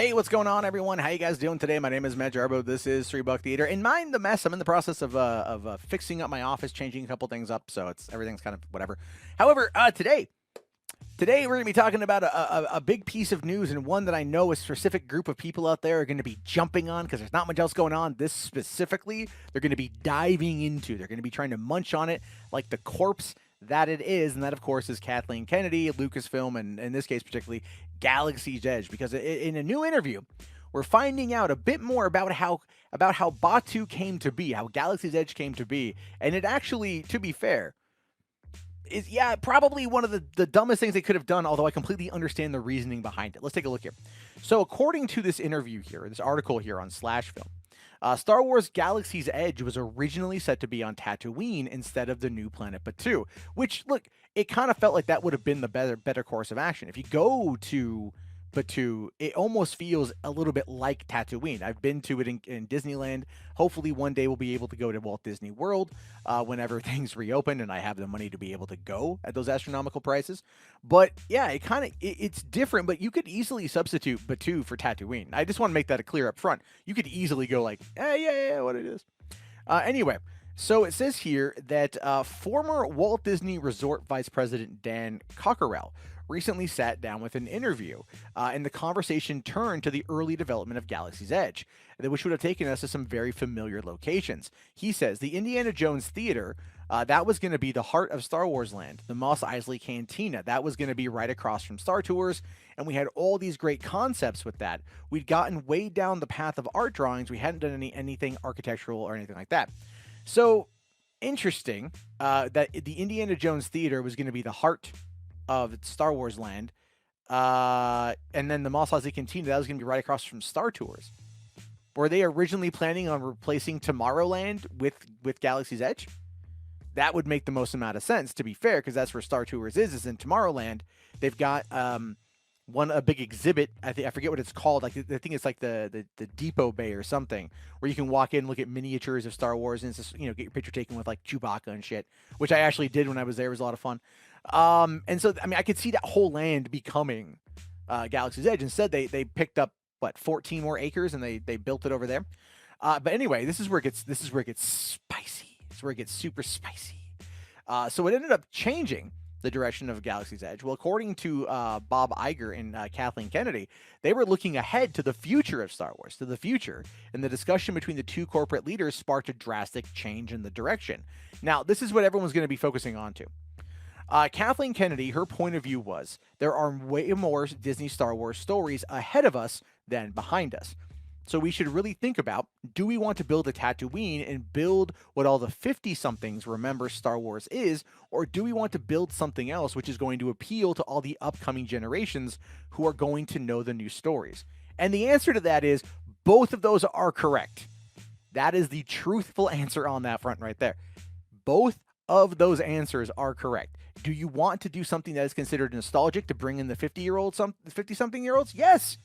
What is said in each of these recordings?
Hey, what's going on, everyone? How you guys doing today? My name is Matt Jarbo. This is $3 Theater. And mind the mess, I'm in the process of fixing up my office, changing a couple things up, so everything's kind of whatever. However, today we're going to be talking about a big piece of news, and one that I know a specific group of people out there are going to be jumping on because there's not much else going on. This specifically, they're going to be diving into. They're going to be trying to munch on it like the corpse that it is, and that, of course, is Kathleen Kennedy, Lucasfilm, and in this case particularly, Galaxy's Edge. Because in a new interview, we're finding out a bit more about how Batuu came to be, how Galaxy's Edge came to be, and it actually, to be fair, is probably one of the dumbest things they could have done, although I completely understand the reasoning behind it. Let's take a look here. So according to this interview here, this article here on Slashfilm, Star Wars Galaxy's Edge was originally set to be on Tattooine instead of the new planet Batuu, which, look, it kind of felt like that would have been the better course of action. If you go to Batuu, it almost feels a little bit like Tattooine. I've been to it in Disneyland. Hopefully one day we'll be able to go to Walt Disney World whenever things reopen and I have the money to be able to go at those astronomical prices. But yeah, it's different, but you could easily substitute Batuu for Tattooine. I just want to make that clear up front. You could easily go like, yeah, what it is. Anyway, so it says here that former Walt Disney Resort Vice President Dan Cockerell recently sat down with an interview, and the conversation turned to the early development of Galaxy's Edge, which would have taken us to some very familiar locations. He says the Indiana Jones Theater, that was going to be the heart of Star Wars Land. The Mos Eisley Cantina, that was going to be right across from Star Tours, and we had all these great concepts with that. We'd gotten way down the path of art drawings. We hadn't done anything architectural or anything like that. So, interesting that the Indiana Jones Theater was going to be the heart of Star Wars Land, and then the Mos Eisley Cantina, that was going to be right across from Star Tours. Were they originally planning on replacing Tomorrowland with Galaxy's Edge? That would make the most amount of sense, to be fair, because that's where Star Tours is in Tomorrowland. They've got a big exhibit. I forget what it's called. Like, I think it's like the Depot Bay or something, where you can walk in, look at miniatures of Star Wars, and it's just, get your picture taken with like Chewbacca and shit, which I actually did when I was there. It was a lot of fun. And so, I mean, I could see that whole land becoming Galaxy's Edge. Instead, they picked up 14 more acres and they built it over there. But anyway, this is where it gets spicy. This is where it gets super spicy. So it ended up changing the direction of Galaxy's Edge. Well, according to Bob Iger and Kathleen Kennedy, they were looking ahead to the future of Star Wars, to the future, and the discussion between the two corporate leaders sparked a drastic change in the direction. Now, this is what everyone's going to be focusing on to. Kathleen Kennedy, her point of view was, there are way more Disney Star Wars stories ahead of us than behind us. So we should really think about, do we want to build a Tatooine and build what all the 50-somethings remember Star Wars is, or do we want to build something else which is going to appeal to all the upcoming generations who are going to know the new stories? And the answer to that is, both of those are correct. That is the truthful answer on that front right there. Both of those answers are correct. Do you want to do something that is considered nostalgic to bring in the 50-something-year-olds? Yes.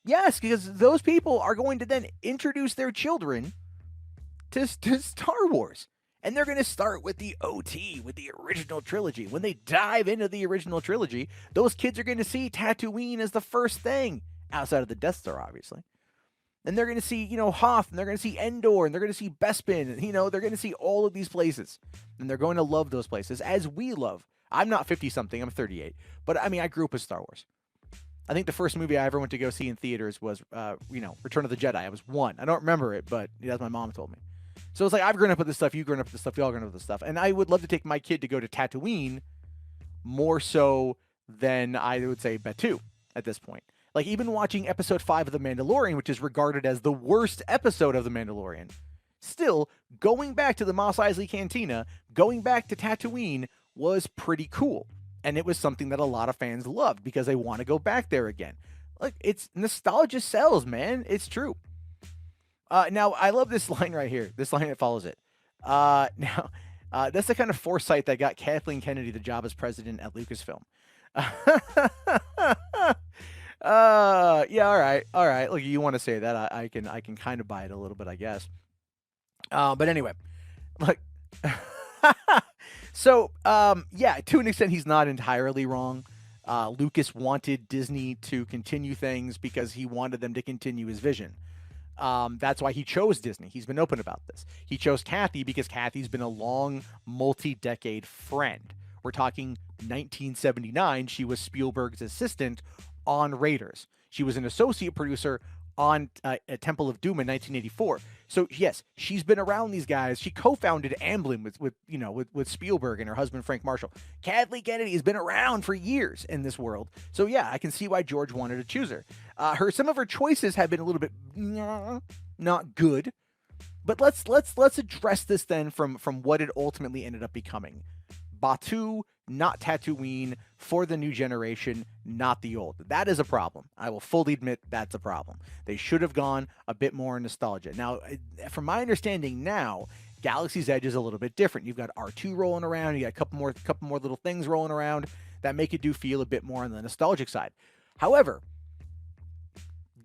Yes, because those people are going to then introduce their children to Star Wars. And they're going to start with the OT, with the original trilogy. When they dive into the original trilogy, those kids are going to see Tatooine as the first thing, outside of the Death Star, obviously. And they're going to see, Hoth, and they're going to see Endor, and they're going to see Bespin, and, they're going to see all of these places. And they're going to love those places, as we love. I'm not 50-something, I'm 38. But, I mean, I grew up with Star Wars. I think the first movie I ever went to go see in theaters was, Return of the Jedi. I was 1. I don't remember it, but that's my mom told me. So it's like, I've grown up with this stuff, you've grown up with this stuff, y'all grown up with this stuff. And I would love to take my kid to go to Tatooine more so than I would say Batuu at this point. Like, even watching episode 5 of The Mandalorian, which is regarded as the worst episode of The Mandalorian, still, going back to the Mos Eisley Cantina, going back to Tatooine was pretty cool. And it was something that a lot of fans loved because they want to go back there again. Like, it's nostalgia sells, man. It's true. Now, I love this line right here. This line that follows it. That's the kind of foresight that got Kathleen Kennedy the job as president at Lucasfilm. Yeah, all right. Look, you want to say that? I can kind of buy it a little bit, I guess. But anyway, like, so yeah, to an extent, he's not entirely wrong. Lucas wanted Disney to continue things because he wanted them to continue his vision. That's why he chose Disney. He's been open about this. He chose Kathy because Kathy's been a long, multi-decade friend. We're talking 1979. She was Spielberg's assistant on Raiders. She was an associate producer on Temple of Doom in 1984. So yes, she's been around these guys. She co-founded Amblin with Spielberg and her husband Frank Marshall. Kathleen Kennedy has been around for years in this world. So yeah, I can see why George wanted to choose her. Some of her choices have been a little bit not good. But let's address this then from what it ultimately ended up becoming. Batuu, not Tattooine, for the new generation, not the old. That is a problem. I will fully admit that's a problem. They should have gone a bit more nostalgia. Now, from my understanding now, Galaxy's Edge is a little bit different. You've got R2 rolling around. You got a couple more little things rolling around that make it do feel a bit more on the nostalgic side. However,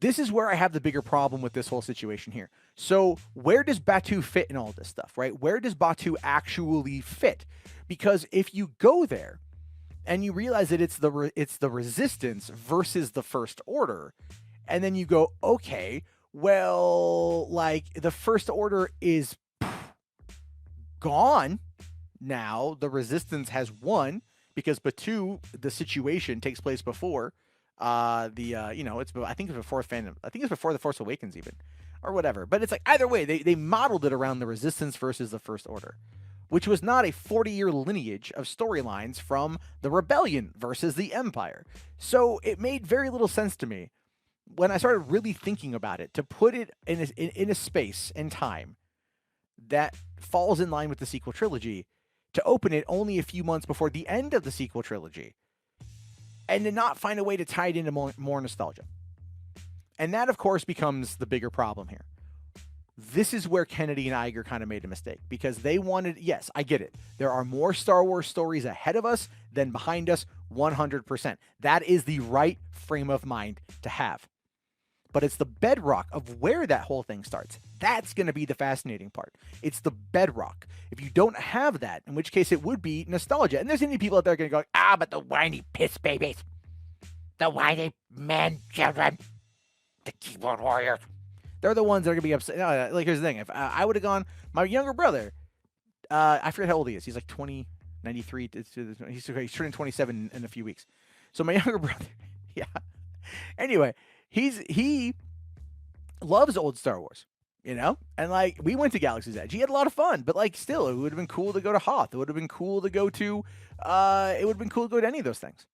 this is where I have the bigger problem with this whole situation here. So where does Batuu fit in all this stuff, right? Where does Batuu actually fit? Because if you go there and you realize that it's the Resistance versus the First Order, and then you go, okay, well, like the First Order is gone now. The Resistance has won because Batuu, the situation takes place before it's I think it's before Phantom. I think it's before The Force Awakens even, or whatever. But it's like either way, they modeled it around the Resistance versus the First Order, which was not a 40-year lineage of storylines from the Rebellion versus the Empire. So it made very little sense to me when I started really thinking about it to put it in a space and time that falls in line with the sequel trilogy, to open it only a few months before the end of the sequel trilogy, and to not find a way to tie it into more nostalgia. And that, of course, becomes the bigger problem here. This is where Kennedy and Iger kind of made a mistake, because they wanted, yes, I get it. There are more Star Wars stories ahead of us than behind us, 100%. That is the right frame of mind to have. But it's the bedrock of where that whole thing starts. That's going to be the fascinating part. It's the bedrock. If you don't have that, in which case it would be nostalgia. And there's any people out there going to go, but the whiny piss babies, the whiny man children, the keyboard warriors, they're the ones that are going to be upset. No, like, here's the thing. If I would have gone, my younger brother, I forget how old he is. He's like 20, 93. He's turning 27 in a few weeks. So my younger brother, yeah. Anyway, he loves old Star Wars, and like we went to Galaxy's Edge. He had a lot of fun, but like still, it would have been cool to go to Hoth. It would have been cool to go to, any of those things.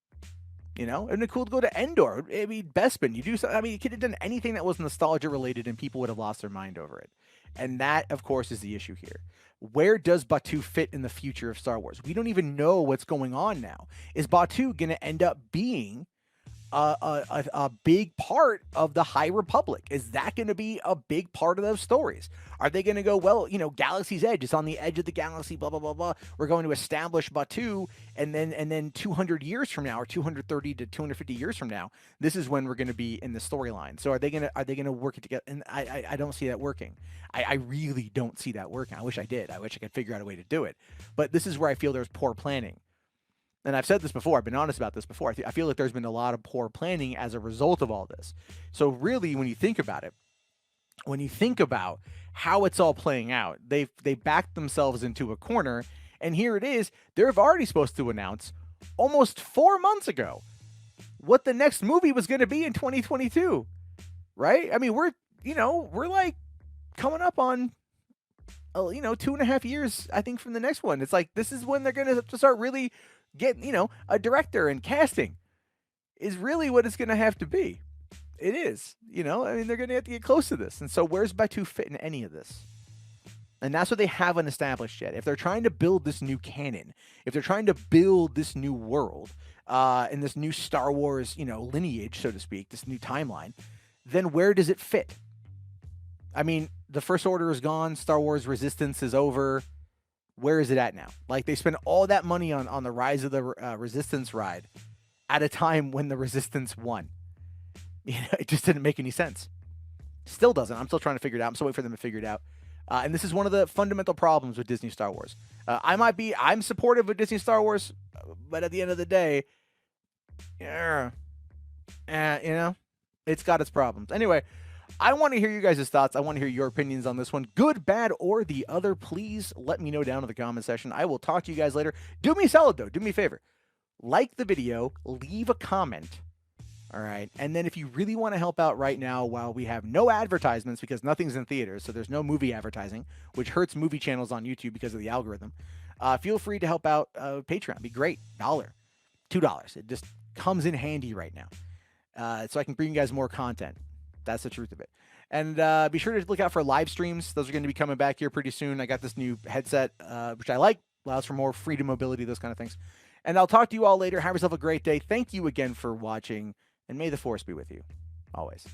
It would have been cool to go to Endor. I mean, Bespin, you do something. I mean, you could have done anything that was nostalgia related, and people would have lost their mind over it. And that, of course, is the issue here. Where does Batuu fit in the future of Star Wars? We don't even know what's going on now. Is Batuu going to end up being a big part of the High Republic? Is that going to be a big part of those stories? Are they going to go, well, Galaxy's Edge is on the edge of the galaxy, blah, blah, blah, blah. We're going to establish Batuu, and then 200 years from now, or 230 to 250 years from now, this is when we're going to be in the storyline. So are they going to work it together? And I don't see that working. I really don't see that working. I wish I did. I wish I could figure out a way to do it. But this is where I feel there's poor planning. And I've said this before. I've been honest about this before. I feel like there's been a lot of poor planning as a result of all this. So really, when you think about it, when you think about how it's all playing out, they backed themselves into a corner. And here it is. They're already supposed to announce almost 4 months ago what the next movie was going to be in 2022. Right? I mean, we're like coming up on 2.5 years, I think, from the next one. It's like, this is when they're going to have to start really getting, a director, and casting is really what it's going to have to be. It is, I mean, they're going to have to get close to this. And so where's Batuu fit in any of this? And that's what they haven't established yet. If they're trying to build this new canon, if they're trying to build this new world, in this new Star Wars, lineage, so to speak, this new timeline, then where does it fit? I mean, the First Order is gone. Star Wars Resistance is over. Where is it at now? Like, they spent all that money on the Rise of the Resistance ride at a time when the Resistance won. It just didn't make any sense. Still doesn't. I'm still trying to figure it out. I'm still waiting for them to figure it out. And this is one of the fundamental problems with Disney Star Wars. I'm supportive of Disney Star Wars, but at the end of the day, Yeah. You know, it's got its problems. Anyway, I want to hear you guys' thoughts. I want to hear your opinions on this one. Good, bad, or the other. Please let me know down in the comment section. I will talk to you guys later. Do me a solid, though. Do me a favor. Like the video, leave a comment. All right. And then if you really want to help out right now while we have no advertisements because nothing's in theaters, so there's no movie advertising, which hurts movie channels on YouTube because of the algorithm, feel free to help out Patreon. It'd be great. $1, $2. It just comes in handy right now. So I can bring you guys more content. That's the truth of it. And be sure to look out for live streams. Those are going to be coming back here pretty soon. I got this new headset, which I like. Allows for more freedom, mobility, those kind of things. And I'll talk to you all later. Have yourself a great day. Thank you again for watching. And may the force be with you, always.